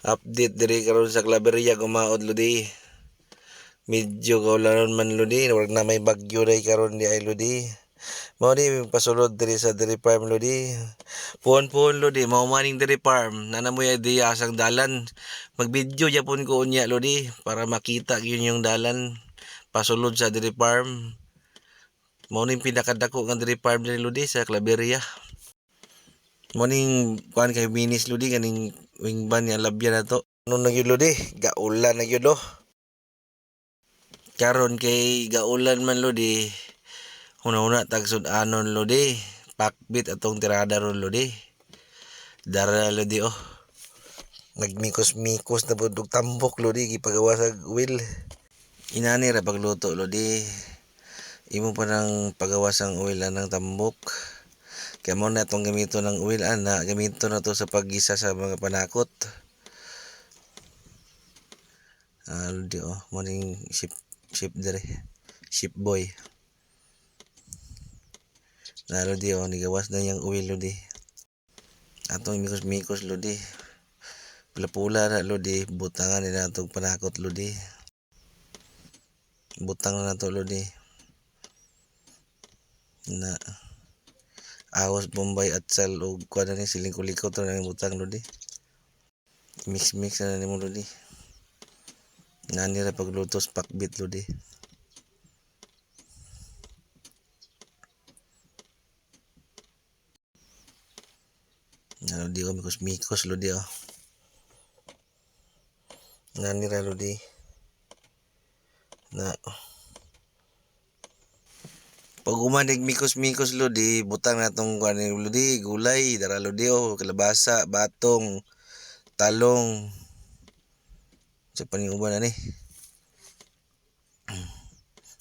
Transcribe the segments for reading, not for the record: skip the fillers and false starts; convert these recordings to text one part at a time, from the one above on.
Update diri karon sa Claveria gumaod lodi. Medyo kaulanon man lodi, wag na may bagyo day karon di ay lodi. Mao ni pasulod diri sa diri farm lodi. Puhon-puhon lodi, mao maning diri farm. Nanamoy idea sang dalan. Mag-video japon ko unya lodi para makita gyud yung dalan pasulod sa diri farm. Mao ning pinakadako nga diri farm diri lodi sa Claveria. Morning kuan kay Minis lodi kaning wingban nga labya na to. Ano na gyud lodi? Gaulan na gyud lo. Karon kay gaulan man lodi. Una-una tagsud anon lodi. Pakbit atong tirada ron lodi. Dara lodi oh. Nagmikos-mikos na pud tambok lodi gipagawa sa will. Inani ra pagluto lodi. Imo pa nang pagawas ang oil ng tambok. Kaya mo na itong gamito ng oil ana, gamito na to sa paggisa sa mga panakot. Lodi oh, morning ship dire. Ship boy. Lodi oh, nigawas na yung oil lodi. Atong mikos-mikos lodi. Pula-pula na lodi, butangan nila itong panakot lodi. Butang na to lodi. Na awas bombay at sal o kuha na ni siling kuliko to na butang lodi. Mix na ni mo lodi. Nani ra paglutos pakbit lodi. Lodi ko mikos lodi oh. Nani ra lodi. Na pag umanig mikos lodi, butang na tong kuan ni lodi, gulay, dara lodi oh, kalabasa, batong, talong. Sa paninguban na ni.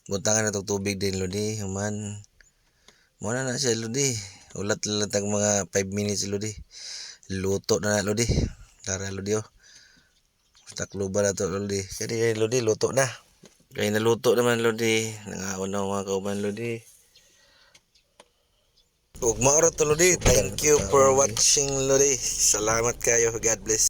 Butangan na tong tubig din lodi, human. Muna na siya lodi. Ulat lang mga 5 minutes lodi. Luto na lodi. Dara lodi oh. Takluba na to lodi. Kaya lodi luto na. Kaya naluto naman lodi. Nangaon na mga kauban lodi. Ug maoro to lodi. Thank you for watching lodi. Salamat kayo. God bless.